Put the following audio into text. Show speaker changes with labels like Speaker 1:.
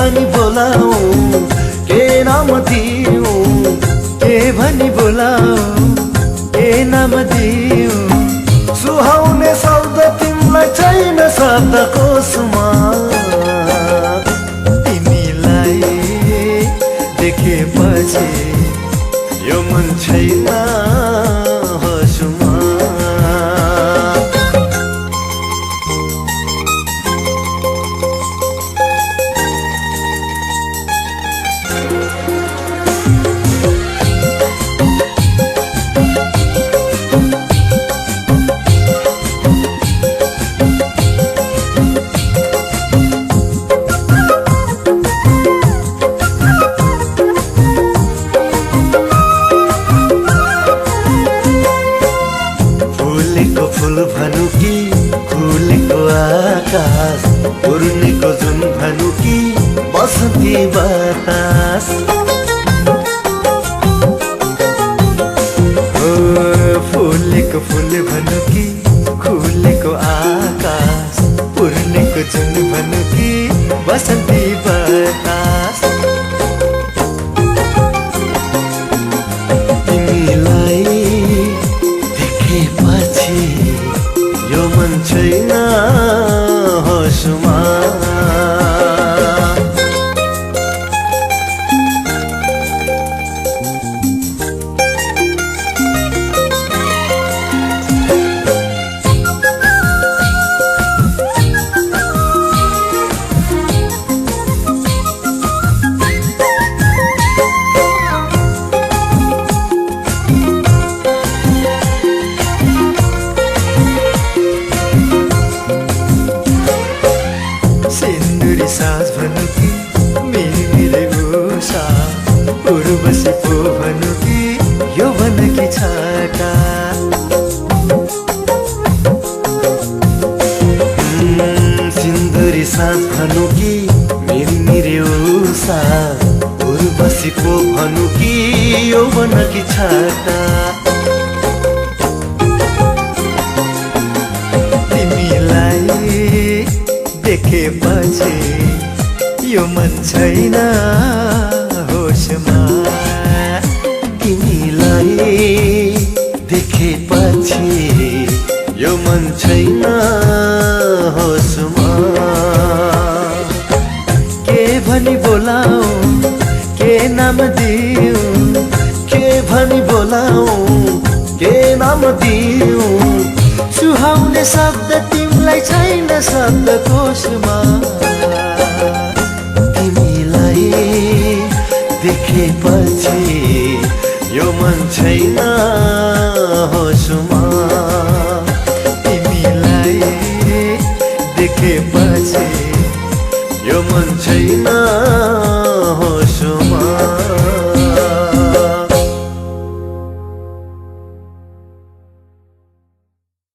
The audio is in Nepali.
Speaker 1: भनी बोलाऊ के नाम दिऊ के भनी बोलाऊ के नाम दिऊ सुहाउने शब्द तिमीलाई छैन शब्दकोशमा तिमीलाई देखेपछि यो मन छैन होसमा फूल भनु कि खुलेको आकाश उर्नेको जुन भनु कि बसन्ती बतास फुलेको फूल भनु कि खुलेको आकाश उर्नेको जुन भनु कि बसन्ती बतास तिमीलाई देखेपछि यो मन छैन होसमा सास भनु कि मेरे उषा उर्वशी पो भनु कि यो भन कि छाटा सिन्दुरी सास भनु कि मेरे उषा उर्वशी पो भनु कि यो भन कि छाटा तिमीलाई देखेपछि यो मन छैन होसमा तिमीलाई देखेपछि यो मन छैन होसमा के भनी बोलाऊ के नाम दिऊ के भनी बोलाऊ के नाम दिऊ सुहाउने शब्द तिमीलाई छैन शब्दकोशमा तिमीलाई देखेपछि यो मन छैन होसमा तिमीलाई देखेपछि यो मन छैन